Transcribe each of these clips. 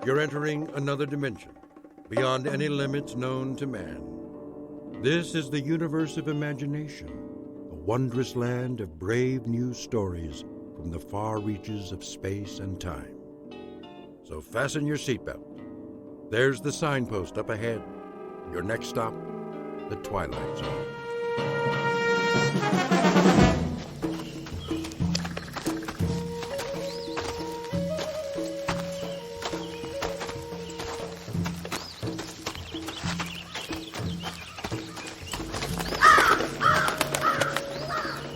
You're entering another dimension, beyond any limits known to man. This is the universe of imagination, a wondrous land of brave new stories from the far reaches of space and time. So fasten your seatbelt. There's the signpost up ahead. Your next stop, the Twilight Zone.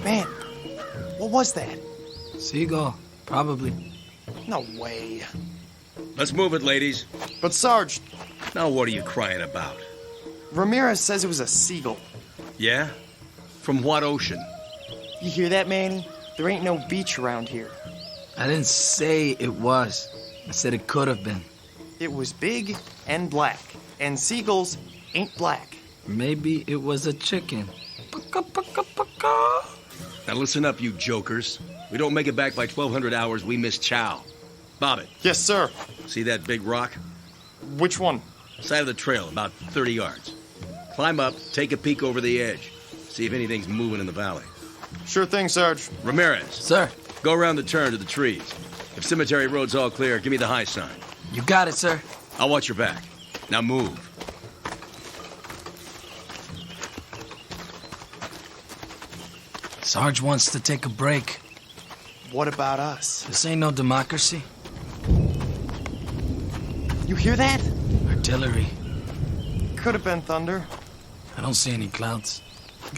Man, what was that? Seagull, probably. No way. Let's move it, ladies. But Sarge, Now what are you crying about? Ramirez says it was a seagull. Yeah? From what ocean? You hear that, Manny? There ain't no beach around here. I didn't say it was. I said it could have been. It was big and black, and seagulls ain't black. Maybe it was a chicken. Paka, paka, paka. Now listen up, you jokers. We don't make it back by 1200 hours, we miss chow. Bob it. Yes, sir. See that big rock? Which one? Side of the trail, about 30 yards. Climb up, take a peek over the edge. See if anything's moving in the valley. Sure thing, Sarge. Ramirez, Sir, go around the turn to the trees. If cemetery road's all clear, give me the high sign. you got it, sir. I'll watch your back. Now move. Sarge wants to take a break. What about us? This ain't no democracy. You hear that? Artillery. Could have been thunder. I don't see any clouds.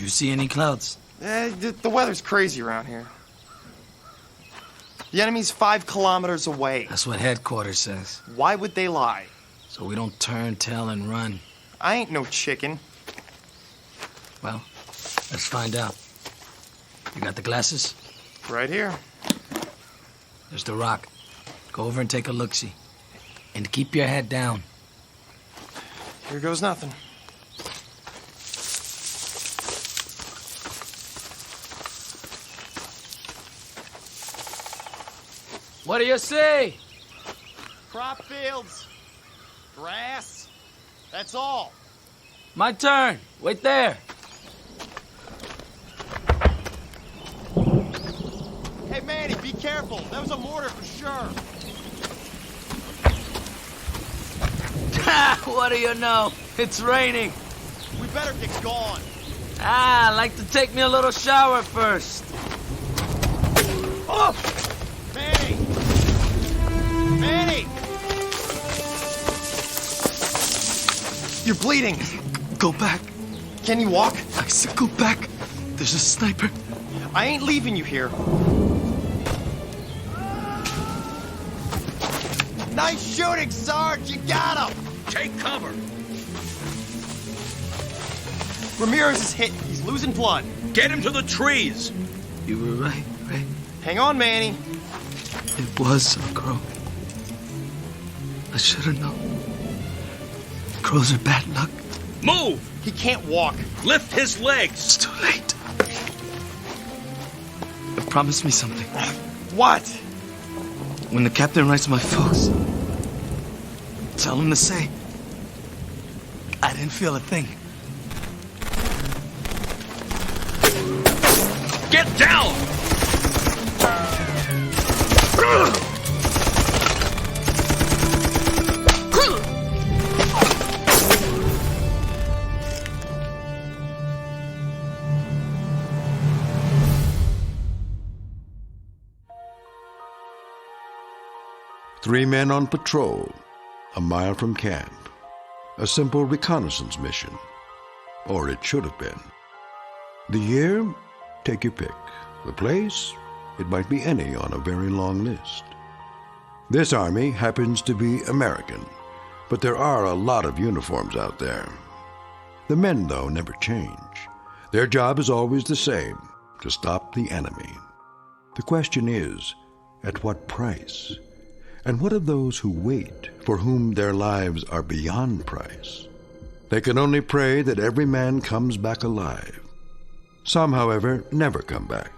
You see any clouds? The weather's crazy around here. The enemy's 5 kilometers away. That's what headquarters says. Why would they lie? So we don't turn, tail, and run. I ain't no chicken. Well, let's find out. You got the glasses? Right here. There's the rock. Go over and take a look-see. And keep your head down. Here goes nothing. What do you see? Crop fields. Grass. That's all. My turn. Wait there. Hey, Manny, be careful. That was a mortar for sure. What do you know? It's raining. We better get going. I'd like to take me a little shower first. Oh! Manny! Manny! You're bleeding. Go back. Can you walk? I said go back. There's a sniper. I ain't leaving you here. Nice shooting, Sarge. You got him. Take cover. Ramirez is hit. He's losing blood. Get him to the trees. You were right. Hang on, Manny. It was a crow. I should have known. Crows are bad luck. Move. He can't walk. Lift his legs. It's too late. Promise me something. What? When the captain writes my folks, tell him to say, I didn't feel a thing. Get down! 3 men on patrol, a mile from camp. A simple reconnaissance mission. Or it should have been. The year? Take your pick. The place? It might be any on a very long list. This army happens to be American, but there are a lot of uniforms out there. The men, though, never change. Their job is always the same, to stop the enemy. The question is, at what price? And what of those who wait, for whom their lives are beyond price? They can only pray that every man comes back alive. Some, however, never come back.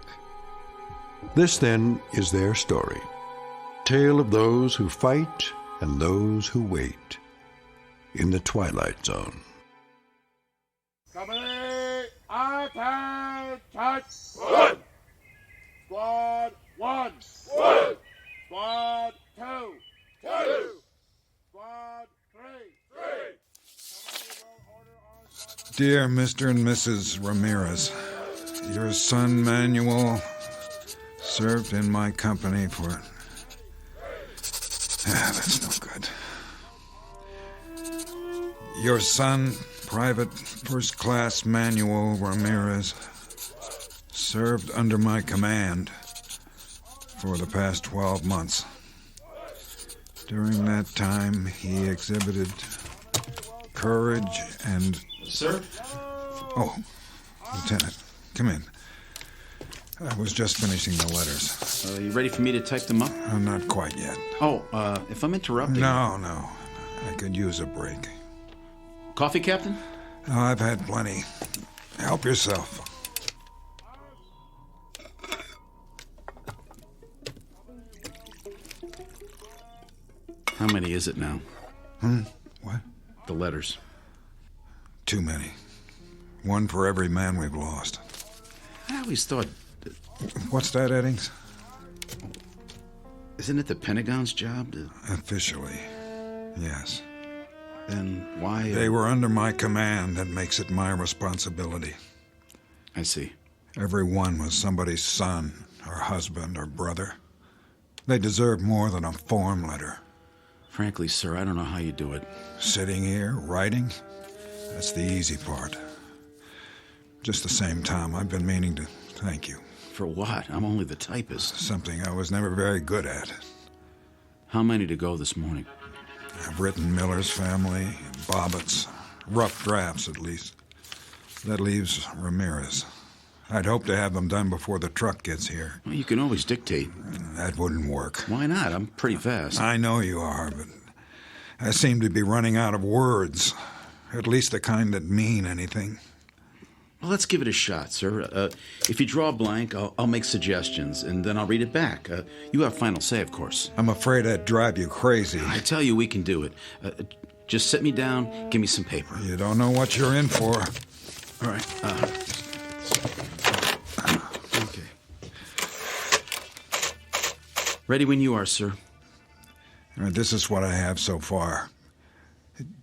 This, then, is their story. Tale of those who fight and those who wait in the Twilight Zone. Company, attention! One! Squad 1! One! Squad 2! Two! Squad 3! Dear Mr. and Mrs. Ramirez, your son Manuel served in my company for... that's no good. Your son, Private First Class Manuel Ramirez, served under my command for the past 12 months. During that time, he exhibited courage and... Sir? Oh, Lieutenant, come in. I was just finishing the letters. You ready for me to type them up? Not quite yet. Oh, if I'm interrupting... No. I could use a break. Coffee, Captain? Oh, I've had plenty. Help yourself. How many is it now? What? The letters. Too many. One for every man we've lost. I always thought... What's that, Eddings? Isn't it the Pentagon's job to... Officially, yes. Then why... They were under my command. That makes it my responsibility. I see. Every one was somebody's son, or husband, or brother. They deserve more than a form letter. Frankly, sir, I don't know how you do it. Sitting here, writing, that's the easy part. Just the same time, I've been meaning to thank you. For what? I'm only the typist. Something I was never very good at. How many to go this morning? I've written Miller's family, Bobbitt's, rough drafts at least. That leaves Ramirez. I'd hope to have them done before the truck gets here. Well, you can always dictate. That wouldn't work. Why not? I'm pretty fast. I know you are, but I seem to be running out of words. At least the kind that mean anything. Well, let's give it a shot, sir. If you draw a blank, I'll make suggestions, and then I'll read it back. You have final say, of course. I'm afraid I'd drive you crazy. I tell you, we can do it. Just sit me down, give me some paper. You don't know what you're in for. All right. Okay. Ready when you are, sir. This is what I have so far.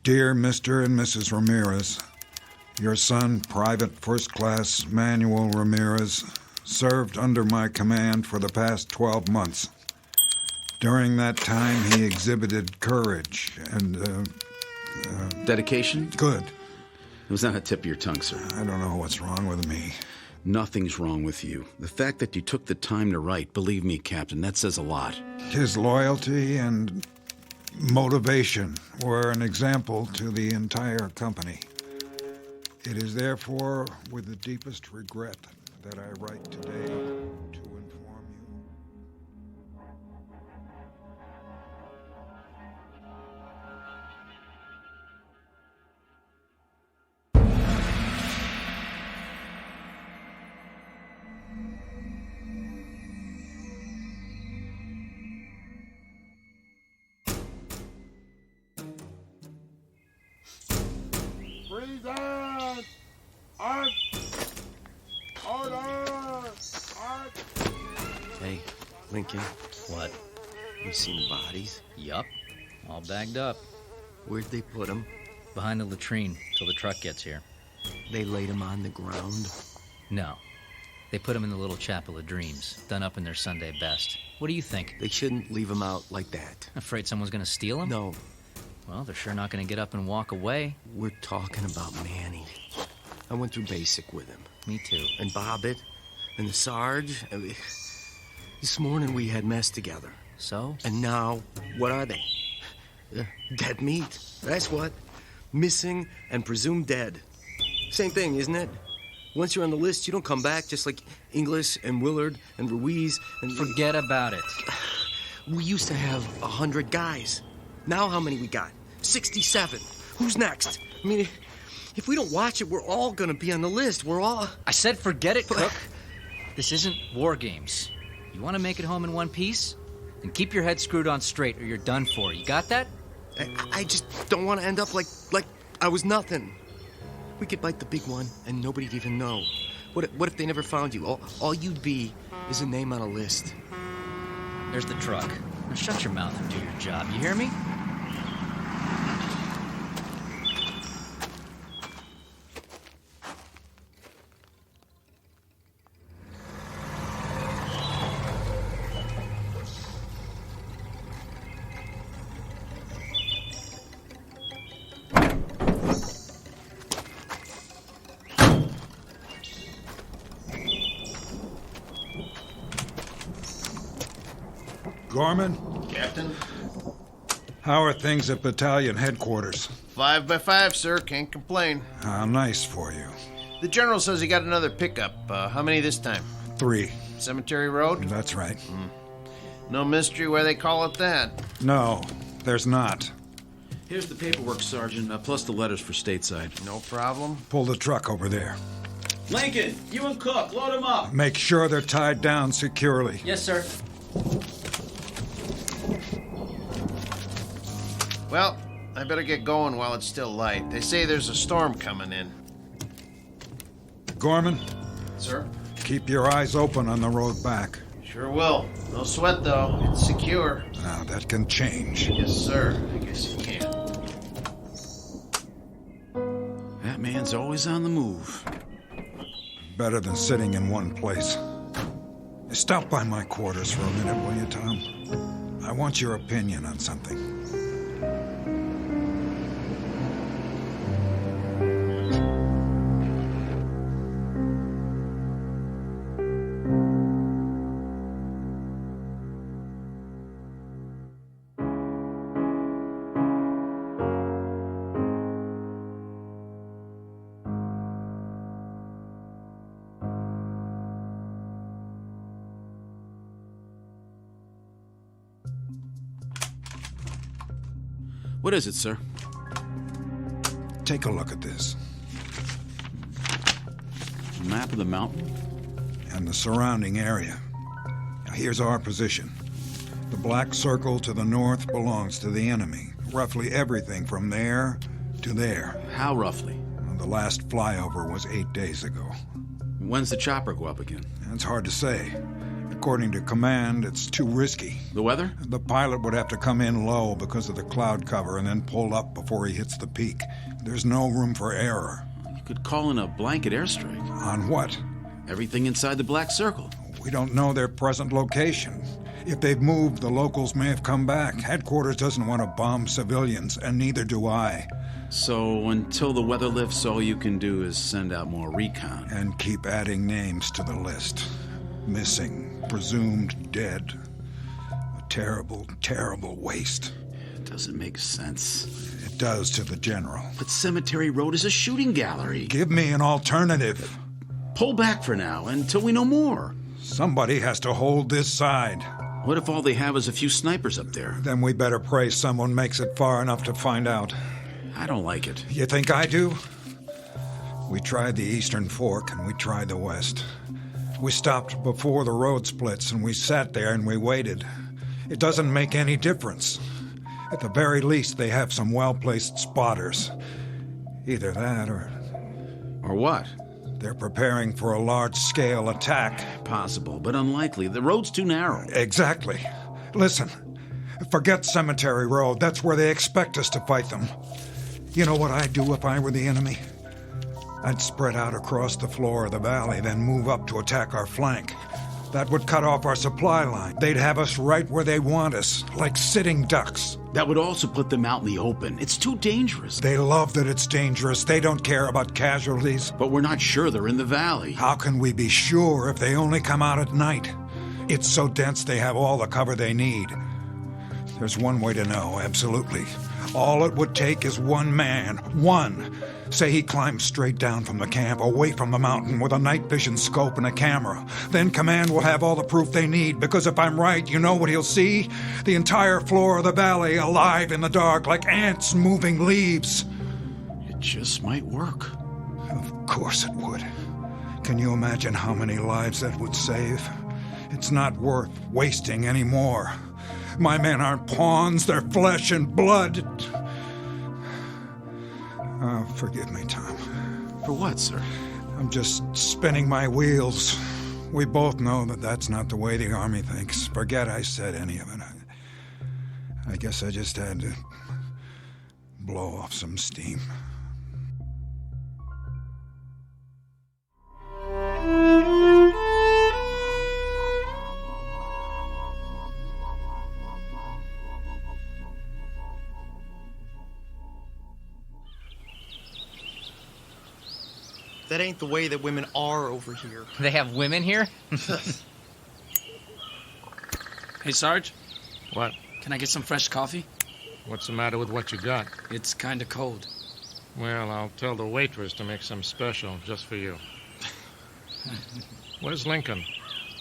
Dear Mr. and Mrs. Ramirez, your son, Private First Class Manuel Ramirez, served under my command for the past 12 months. During that time, he exhibited courage and, Dedication? Good. It was not a tip of your tongue, sir. I don't know what's wrong with me. Nothing's wrong with you. The fact that you took the time to write, believe me, Captain, that says a lot. His loyalty and motivation were an example to the entire company. It is therefore with the deepest regret that I write today to inform you. Present! Art! Order! Art! Hey, Lincoln, What? you seen the bodies? Yup. All bagged up. Where'd they put them? Behind the latrine till the truck gets here. They laid them on the ground. No. They put them in the little chapel of dreams, done up in their Sunday best. What do you think? They shouldn't leave them out like that. Afraid someone's gonna steal them? No, Well, they're sure not gonna get up and walk away. we're talking about Manny. I went through basic with him. Me too. And Bobbitt, and the Sarge. This morning we had mess together. So? And now, what are they? Dead meat. That's what. Missing and presumed dead. Same thing, isn't it? Once you're on the list, you don't come back, just like Inglis and Willard and Ruiz and... Forget about it. We used to have 100 guys. Now how many we got? 67. Who's next? I mean, if we don't watch it, we're all gonna be on the list. We're all... I said forget it, Cook. This isn't war games. You want to make it home in one piece? And keep your head screwed on straight or you're done for. You got that? I just don't want to end up like I was nothing. We could bite the big one and nobody'd even know. What if they never found you? All you'd be is a name on a list. There's the truck. Now shut your mouth and do your job. You hear me? Gorman? Captain? How are things at battalion headquarters? 5 by 5, sir. Can't complain. How nice for you. The general says he got another pickup. How many this time? 3. Cemetery Road? That's right. No mystery why they call it that. No, there's not. Here's the paperwork, Sergeant, plus the letters for stateside. No problem. Pull the truck over there. Lincoln, you and Cook, load them up. Make sure they're tied down securely. Yes, sir. Well, I better get going while it's still light. They say there's a storm coming in. Gorman, Sir? keep your eyes open on the road back. Sure will. No sweat, though. It's secure. Now, that can change. Yes, sir. I guess you can. That man's always on the move. Better than sitting in one place. Stop by my quarters for a minute, will you, Tom? I want your opinion on something. What is it, sir? Take a look at this. A map of the mountain? And the surrounding area. Now, here's our position. The black circle to the north belongs to the enemy. Roughly everything from there to there. How roughly? The last flyover was 8 days ago. When's the chopper go up again? It's hard to say. According to command, it's too risky. The weather? The pilot would have to come in low because of the cloud cover and then pull up before he hits the peak. There's no room for error. You could call in a blanket airstrike. On what? Everything inside the black circle. We don't know their present location. If they've moved, the locals may have come back. Headquarters doesn't want to bomb civilians, and neither do I. So until the weather lifts, all you can do is send out more recon. And keep adding names to the list. Missing, presumed dead. A terrible, terrible waste. It doesn't make sense. It does to the general. But Cemetery Road is a shooting gallery. Give me an alternative. Pull back for now, until we know more. Somebody has to hold this side. What if all they have is a few snipers up there? Then we better pray someone makes it far enough to find out. I don't like it. You think I do? We tried the Eastern Fork and we tried the West. We stopped before the road splits and we sat there and we waited. It doesn't make any difference. At the very least, they have some well-placed spotters. Either that or... Or what? They're preparing for a large-scale attack. Possible, but unlikely. The road's too narrow. Exactly. Listen, forget Cemetery Road. That's where they expect us to fight them. You know what I'd do if I were the enemy? I'd spread out across the floor of the valley, then move up to attack our flank. That would cut off our supply line. They'd have us right where they want us, like sitting ducks. That would also put them out in the open. It's too dangerous. They love that it's dangerous. They don't care about casualties. But we're not sure they're in the valley. How can we be sure if they only come out at night? It's so dense they have all the cover they need. There's one way to know, absolutely. All it would take is one man. One. Say he climbs straight down from the camp, away from the mountain, with a night vision scope and a camera. Then command will have all the proof they need, because if I'm right, you know what he'll see? The entire floor of the valley alive in the dark, like ants moving leaves. It just might work. Of course it would. Can you imagine how many lives that would save? It's not worth wasting any more. My men aren't pawns, they're flesh and blood. Oh, forgive me, Tom. For what, sir? I'm just spinning my wheels. We both know that that's not the way the Army thinks. Forget I said any of it. I guess I just had to blow off some steam. That ain't the way that women are over here. They have women here? Hey, Sarge, What? can I get some fresh coffee? What's the matter with what you got? It's kind of cold. Well, I'll tell the waitress to make some special just for you. Where's Lincoln?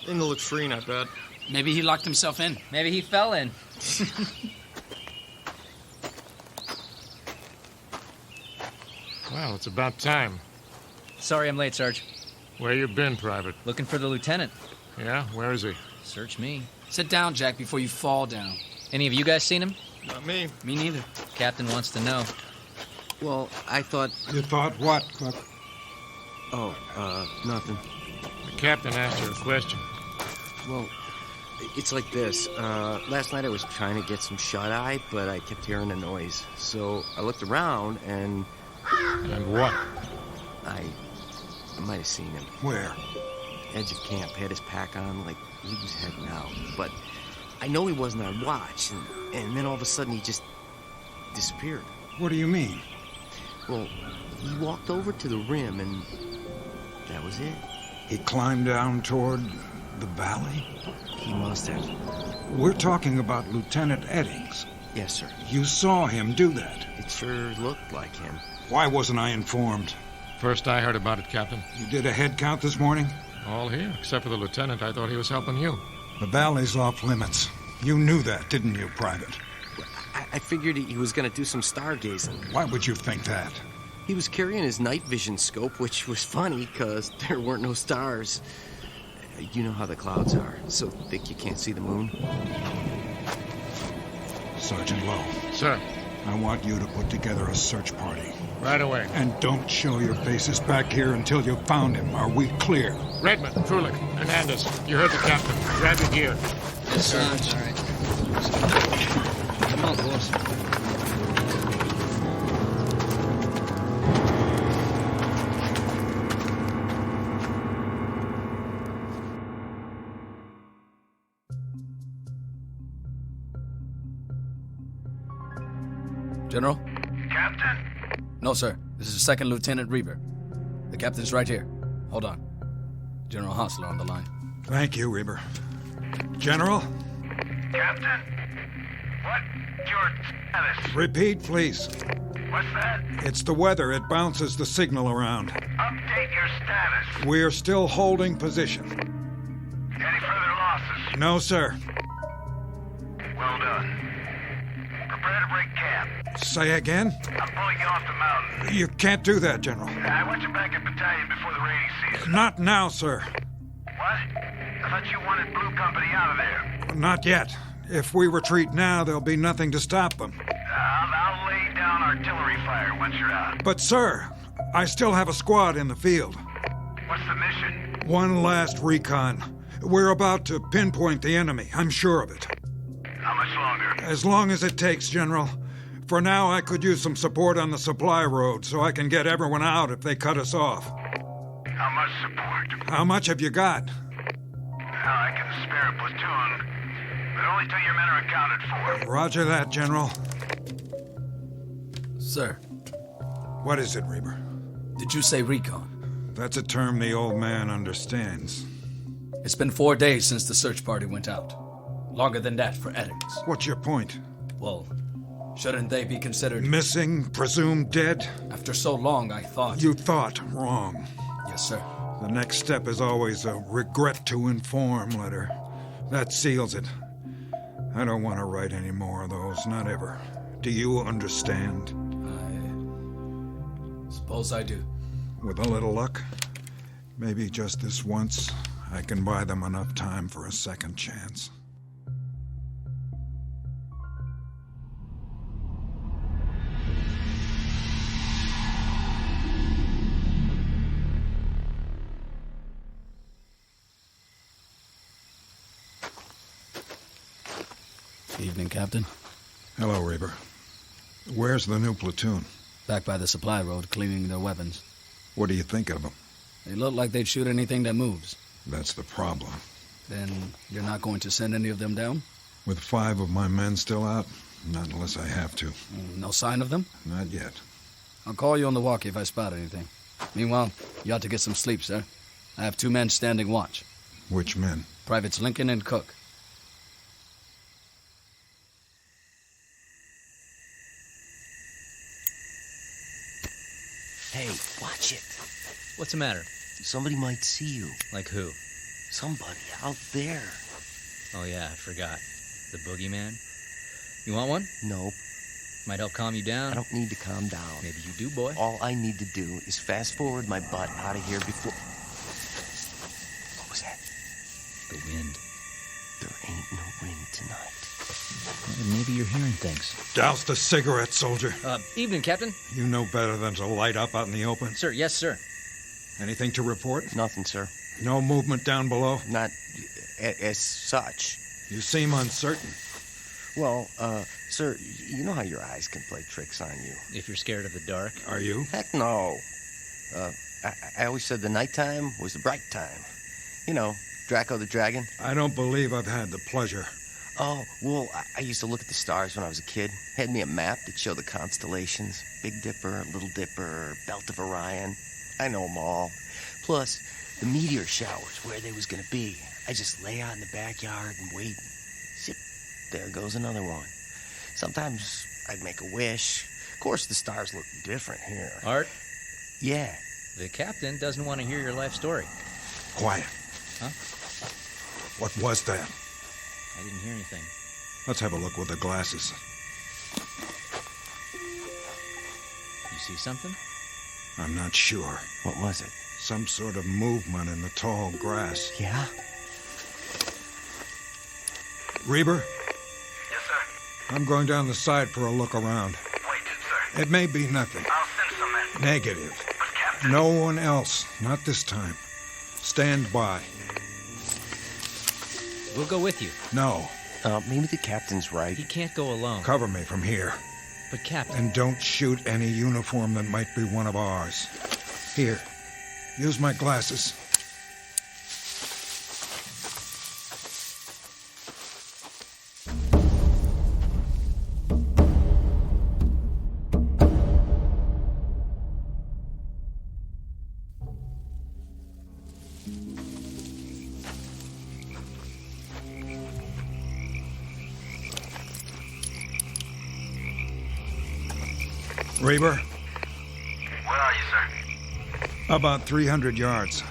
In the latrine, I bet. Maybe he locked himself in. Maybe he fell in. Well, it's about time. Sorry I'm late, Sarge. Where you been, Private? Looking for the lieutenant. Yeah? Where is he? Search me. Sit down, Jack, before you fall down. Any of you guys seen him? Not me. Me neither. Captain wants to know. Well, I thought... You thought what, Cook? Oh, nothing. The captain asked you a question. Well, it's like this. Last night I was trying to get some shut-eye, but I kept hearing a noise. So I looked around, and... And what? I might have seen him. Where? Edge of camp, had his pack on, like he was heading out. But I know he wasn't on watch, and then all of a sudden he just disappeared. What do you mean? Well, he walked over to the rim, and that was it. He climbed down toward the valley? He must have. We're talking about Lieutenant Eddings. Yes, sir. You saw him do that. It sure looked like him. Why wasn't I informed? First I heard about it, Captain. You did a head count this morning? All here, except for the lieutenant. I thought he was helping you. The valley's off limits. You knew that, didn't you, Private? I figured he was going to do some stargazing. Why would you think that? He was carrying his night vision scope, which was funny because there weren't no stars. You know how the clouds are, so thick you can't see the moon. Sergeant Lowe. Sir. I want you to put together a search party. Right away. And don't show your faces back here until you've found him. Are we clear? Redmond, Trulick, Hernandez, you heard the captain. Grab your gear. Yes, sir. All right. Come on, boys. General? Captain? No, sir. This is Second Lieutenant Reaver. The captain's right here. Hold on. General Hostler on the line. Thank you, Reaver. General? Captain? What's your status? Repeat, please. What's that? It's the weather. It bounces the signal around. Update your status. We're still holding position. Any further losses? No, sir. Well done. Prepare to break camp. Say again? I'm pulling you off the mountain. You can't do that, General. I want you back at battalion before the rainy season. Not now, sir. What? I thought you wanted Blue Company out of there. Not yet. If we retreat now, there'll be nothing to stop them. I'll lay down artillery fire once you're out. But, sir, I still have a squad in the field. What's the mission? One last recon. We're about to pinpoint the enemy. I'm sure of it. How much longer? As long as it takes, General. For now, I could use some support on the supply road so I can get everyone out if they cut us off. How much support? How much have you got? I can spare a platoon, but only till your men are accounted for. Roger that, General. Sir. What is it, Reaver? Did you say recon? That's a term the old man understands. It's been 4 days since the search party went out. Longer than that for Eddings. What's your point? Well, shouldn't they be considered... Missing, presumed dead? After so long, I thought... You thought wrong. Yes, sir. The next step is always a regret to inform letter. That seals it. I don't want to write any more of those, not ever. Do you understand? I suppose I do. With a little luck, maybe just this once, I can buy them enough time for a second chance. Evening, Captain. Hello, Reaver. Where's the new platoon? Back by the supply road, cleaning their weapons. What do you think of them? They look like they'd shoot anything that moves. That's the problem. Then you're not going to send any of them down? With 5 of my men still out? Not unless I have to. No sign of them? Not yet. I'll call you on the walkie if I spot anything. Meanwhile, you ought to get some sleep, sir. I have 2 men standing watch. Which men? Privates Lincoln and Cook. Hey, watch it. What's the matter? Somebody might see you. Like who? Somebody out there. Oh, yeah, I forgot. The boogeyman? You want one? Nope. Might help calm you down. I don't need to calm down. Maybe you do, boy. All I need to do is fast forward my butt out of here before... What was that? The wind. There ain't no wind tonight. Well, maybe you're hearing things. Douse the cigarette, soldier. Evening, Captain. You know better than to light up out in the open. Sir, yes, sir. Anything to report? Nothing, sir. No movement down below? Not as such. You seem uncertain. Well, sir, you know how your eyes can play tricks on you. If you're scared of the dark. Are you? Heck no. I always said the nighttime was the bright time. You know, Draco the Dragon. I don't believe I've had the pleasure. Oh, well, I used to look at the stars when I was a kid. Had me a map that showed the constellations. Big Dipper, Little Dipper, Belt of Orion. I know them all. Plus, the meteor showers, where they was gonna be. I just lay out in the backyard and wait. Zip, there goes another one. Sometimes I'd make a wish. Of course, the stars look different here. Art? Yeah. The captain doesn't want to hear your life story. Quiet. Huh? What was that? I didn't hear anything. Let's have a look with the glasses. You see something? I'm not sure. What was it? Some sort of movement in the tall grass. Yeah? Reaver? Yes, sir. I'm going down the side for a look around. Wait, sir. It may be nothing. I'll send some men. Negative. But, Captain... No one else. Not this time. Stand by. We'll go with you. No. Maybe the captain's right. He can't go alone. Cover me from here. But, Captain... And don't shoot any uniform that might be one of ours. Here. Use my glasses. Reaver? Where are you, sir? About 300 yards.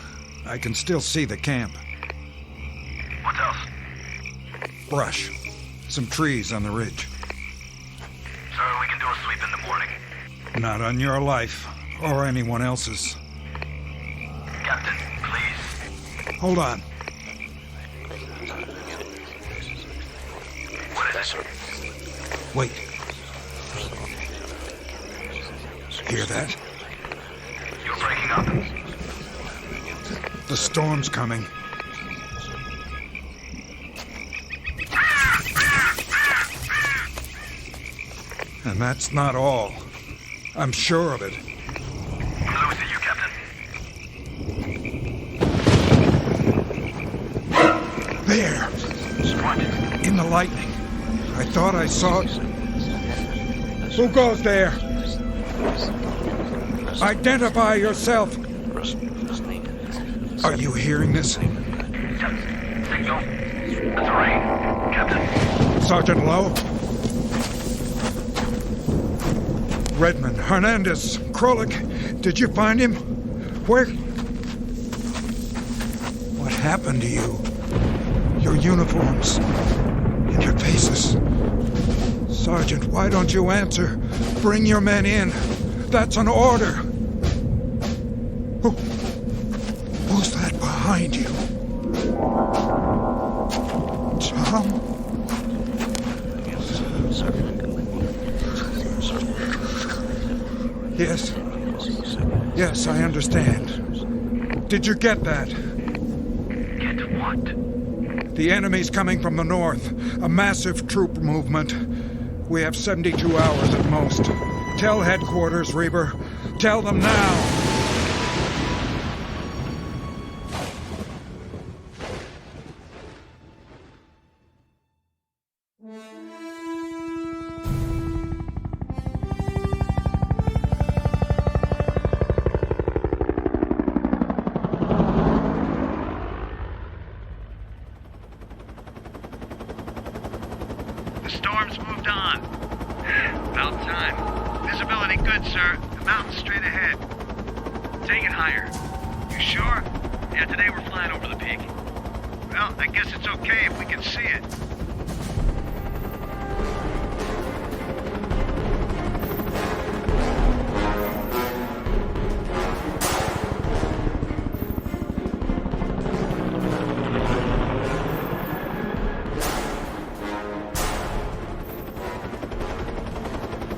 I can still see the camp. What else? Brush. Some trees on the ridge. Sir, we can do a sweep in the morning. Not on your life, or anyone else's. Captain, please. Hold on. What is it? Wait. Hear that? You're breaking up. The storm's coming. And that's not all. I'm sure of it. I'm losing you, Captain. There! What? In the lightning. I thought I saw it. Who goes there? Identify yourself. Are you hearing this? Signal. That's rain. Captain. Sergeant Lowe? Redmond, Hernandez, Krolik, did you find him? Where? What happened to you? Your uniforms and your faces. Sergeant, why don't you answer? Bring your men in. That's an order. Who's that behind you? Tom? Yes. Yes, I understand. Did you get that? Get what? The enemy's coming from the north. A massive troop movement. We have 72 hours at most. Tell headquarters, Reaver. Tell them now! The storm's moved on. About time. Visibility good, sir. The mountain's straight ahead. Take it higher. You sure? Yeah, today we're flying over the peak. Well, I guess it's okay if we can see it.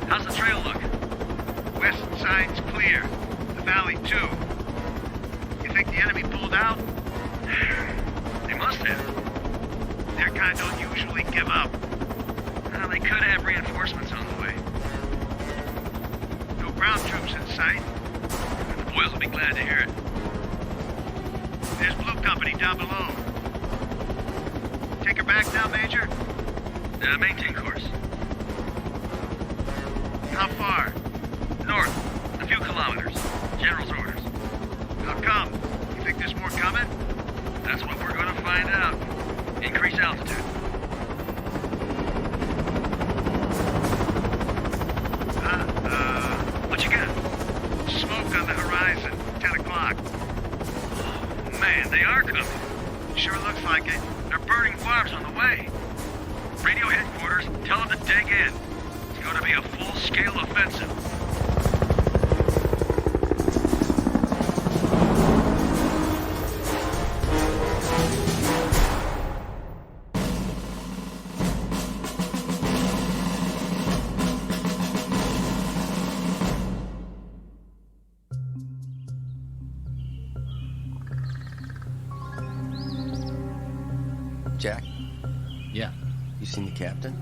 How's the trail look? West side's clear. The valley, too. You think the enemy pulled out? They must have. Their kind don't usually give up. Well, they could have reinforcements on the way. No ground troops in sight. The boys will be glad to hear it. There's Blue Company down below. Take her back now, Major? Maintain course. How far? North. A few kilometers. General's orders. How come? You think there's more coming? That's what we're going to find out. Increase altitude. What you got? Smoke on the horizon. 10 o'clock. Man, they are coming. Sure looks like it. They're burning farms on the way. Radio headquarters, tell them to dig in. It's going to be a full-scale offensive. Jack, Yeah, you seen the captain?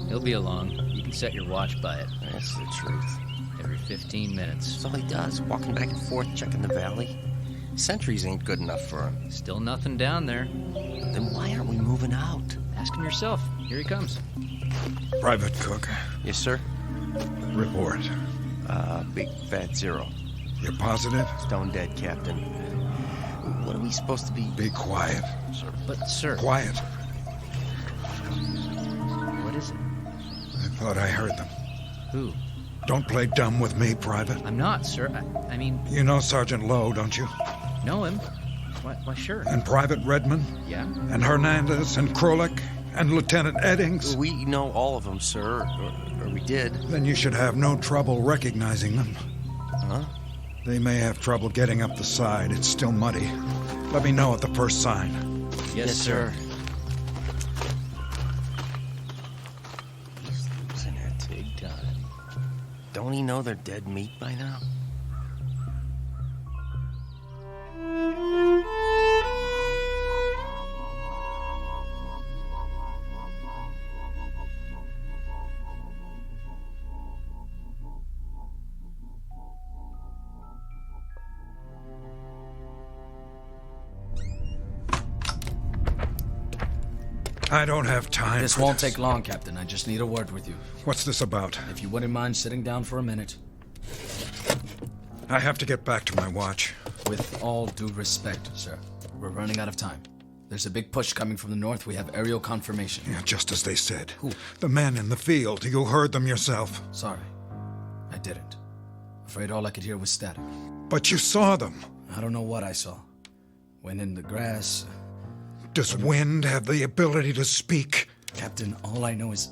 he'll be along. You can set your watch by it. That's the truth. Every 15 minutes. That's all he does, walking back and forth, checking the valley. Sentries ain't good enough for him. Still nothing down there. Then why aren't we moving out? Ask him yourself. Here he comes. Private Cook, Yes, sir. report. Big fat zero. You're positive? Stone dead, Captain. What are we supposed to be? Be quiet. But, sir, Quiet. what is it? I thought I heard them. Who? Don't play dumb with me, Private. I'm not, sir. I mean, You know Sergeant Lowe, don't you? know him. Why, sure. And Private Redmond? Yeah? And Hernandez and Krolik and Lieutenant Eddings? We know all of them, sir. Or we did. Then you should have no trouble recognizing them. Huh? They may have trouble getting up the side. It's still muddy. Let me know at the first sign. Yes, sir. He's losing it. Big time. Don't he know they're dead meat by now? I don't have time. This for won't take long, Captain. I just need a word with you. What's this about? If you wouldn't mind sitting down for a minute. I have to get back to my watch. With all due respect, sir, we're running out of time. There's a big push coming from the north. We have aerial confirmation. Yeah, just as they said. Who? The men in the field. You heard them yourself. Sorry, I didn't. Afraid all I could hear was static. But you saw them. I don't know what I saw. Went in the grass. Does wind have the ability to speak? Captain, all I know is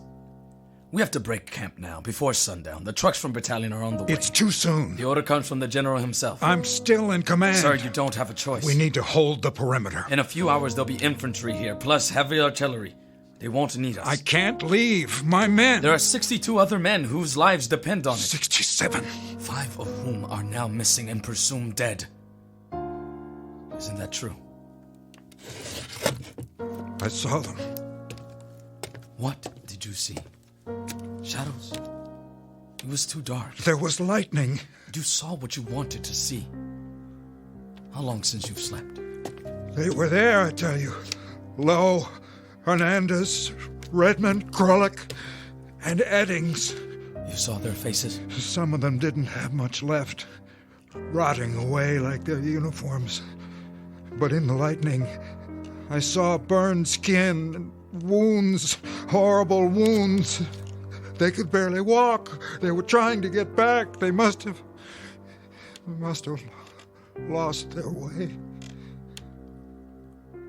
we have to break camp now, before sundown. The trucks from battalion are on the way. It's too soon. The order comes from the general himself. I'm still in command. Sir, you don't have a choice. We need to hold the perimeter. In a few hours, there'll be infantry here, plus heavy artillery. They won't need us. I can't leave. My men. There are 62 other men whose lives depend on it. 67. 5 of whom are now missing and presumed dead. Isn't that true? I saw them. What did you see? Shadows? It was too dark. There was lightning. You saw what you wanted to see. How long since you've slept? They were there, I tell you. Lowe, Hernandez, Redmond, Krolick, and Eddings. You saw their faces? Some of them didn't have much left, rotting away like their uniforms. But in the lightning, I saw burned skin and wounds, horrible wounds. They could barely walk. They were trying to get back. They must have lost their way.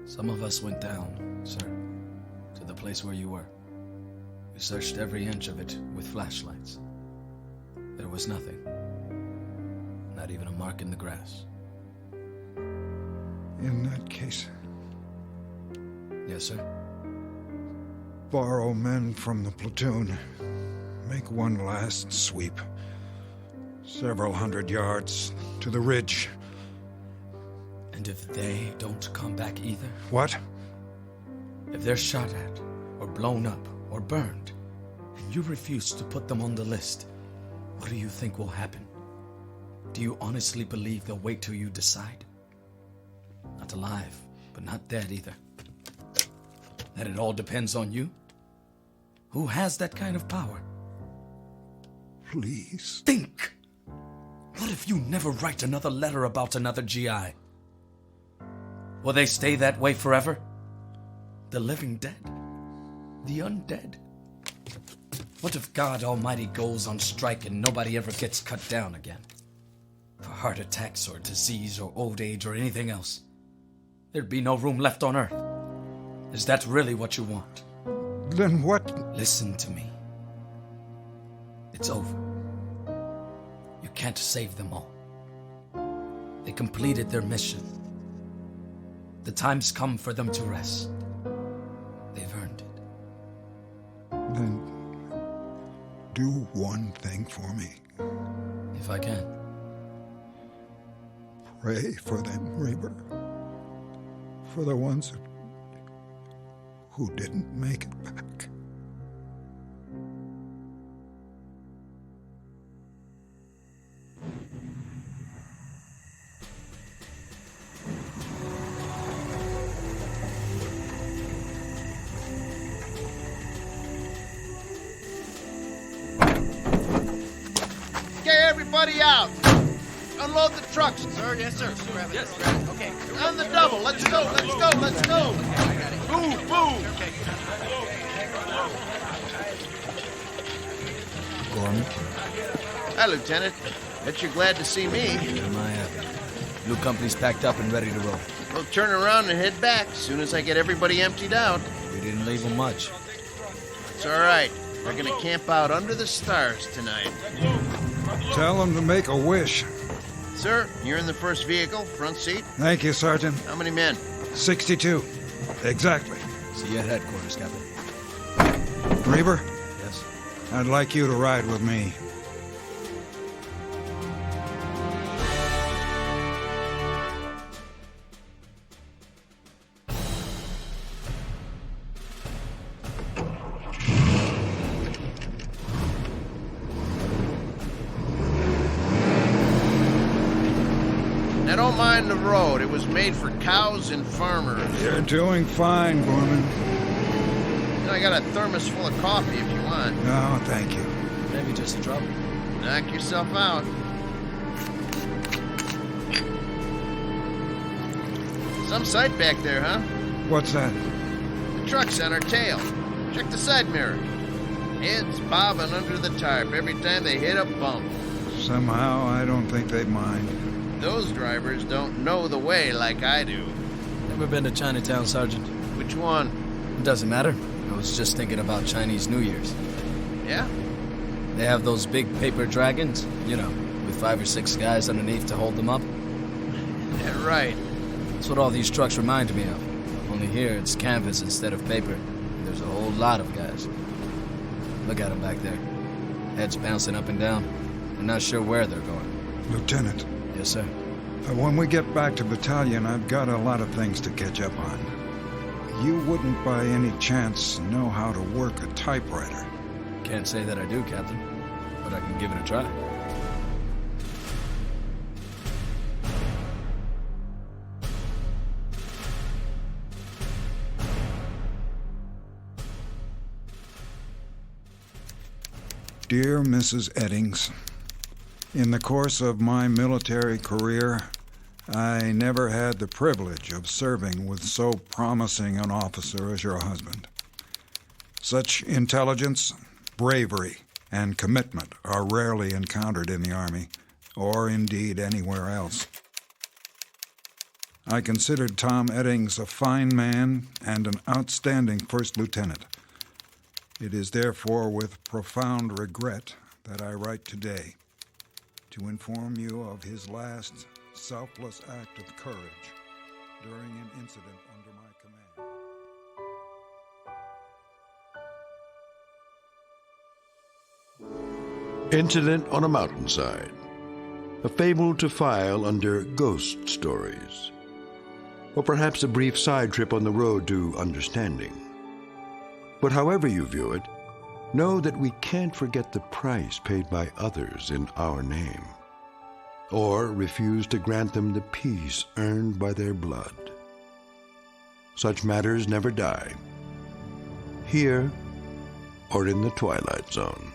Some of us went down, sir, to the place where you were. We searched every inch of it with flashlights. There was nothing. Not even a mark in the grass. In that case, Yes, sir. borrow men from the platoon. Make one last sweep. Several hundred yards to the ridge. And if they don't come back either? What? If they're shot at, or blown up, or burned, and you refuse to put them on the list, what do you think will happen? Do you honestly believe they'll wait till you decide? Not alive, but not dead either. That it all depends on you? Who has that kind of power? Please. Think! What if you never write another letter about another GI? Will they stay that way forever? The living dead? The undead? What if God Almighty goes on strike and nobody ever gets cut down again? For heart attacks or disease or old age or anything else? There'd be no room left on Earth. Is that really what you want? Then what? Listen to me. It's over. You can't save them all. They completed their mission. The time's come for them to rest. They've earned it. Then do one thing for me. If I can. Pray for them, Reaper. For the ones who didn't make it back. Get everybody out! Unload the trucks. Sir, yes, sir. Yes. Okay. On the double. Let's go, let's go, let's go. Move, move. Gorman? Hi, Lieutenant. Bet you're glad to see me. Am I happy? New company's packed up and ready to roll. We'll turn around and head back as soon as I get everybody emptied out. We didn't leave them much. It's all right. We're gonna camp out under the stars tonight. Tell them to make a wish. Sir, you're in the first vehicle, front seat. Thank you, Sergeant. How many men? 62. Exactly. See you at headquarters, Captain. Reaper, Yes? I'd like you to ride with me. Now don't mind the road. It was made for cows and farmers. You're doing fine, Gorman. And I got a thermos full of coffee if you want. No, thank you. Maybe just a trouble. Knock yourself out. Some sight back there, huh? What's that? The truck's on our tail. Check the side mirror. Heads bobbing under the tarp every time they hit a bump. Somehow, I don't think they'd mind. Those drivers don't know the way like I do. Never been to Chinatown, Sergeant? Which one? It doesn't matter. I was just thinking about Chinese New Year's. Yeah? They have those big paper dragons, you know, with 5 or 6 guys underneath to hold them up. Yeah, right. That's what all these trucks remind me of. Only here it's canvas instead of paper. And there's a whole lot of guys. Look at them back there. Heads bouncing up and down. I'm not sure where they're going. Lieutenant. Yes, sir. When we get back to battalion, I've got a lot of things to catch up on. You wouldn't by any chance know how to work a typewriter. Can't say that I do, Captain, but I can give it a try. Dear Mrs. Eddings, in the course of my military career, I never had the privilege of serving with so promising an officer as your husband. Such intelligence, bravery, and commitment are rarely encountered in the Army, or indeed anywhere else. I considered Tom Eddings a fine man and an outstanding first lieutenant. It is therefore with profound regret that I write today to inform you of his last selfless act of courage during an incident under my command. Incident on a Mountainside, a fable to file under ghost stories, or perhaps a brief side trip on the road to understanding. But however you view it, know that we can't forget the price paid by others in our name, or refuse to grant them the peace earned by their blood. Such matters never die, here or in the Twilight Zone.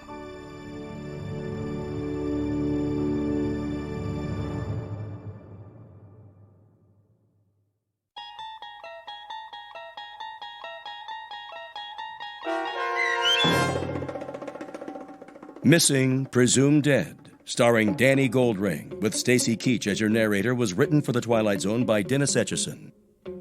Missing, Presumed Dead, starring Danny Goldring, with Stacy Keach as your narrator, was written for The Twilight Zone by Dennis Etchison.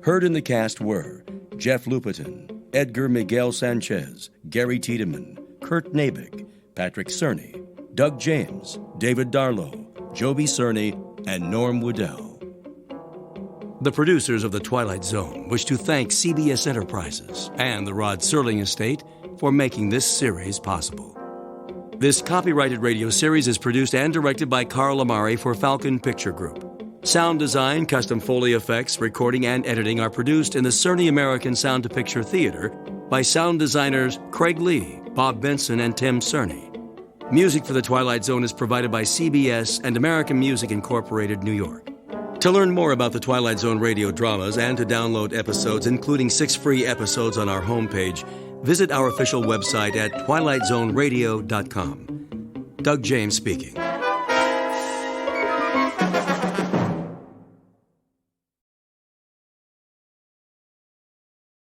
Heard in the cast were Jeff Lupetin, Edgar Miguel Sanchez, Gary Tiedemann, Kurt Nabig, Patrick Cerny, Doug James, David Darlow, Joby Cerny, and Norm Woodell. The producers of The Twilight Zone wish to thank CBS Enterprises and the Rod Serling Estate for making this series possible. This copyrighted radio series is produced and directed by Carl Amari for Falcon Picture Group. Sound design, custom Foley effects, recording, and editing are produced in the Cerny American Sound to Picture Theater by sound designers Craig Lee, Bob Benson, and Tim Cerny. Music for The Twilight Zone is provided by CBS and American Music Incorporated, New York. To learn more about the Twilight Zone radio dramas and to download episodes, including 6 free episodes on our homepage, visit our official website at twilightzoneradio.com. Doug James speaking.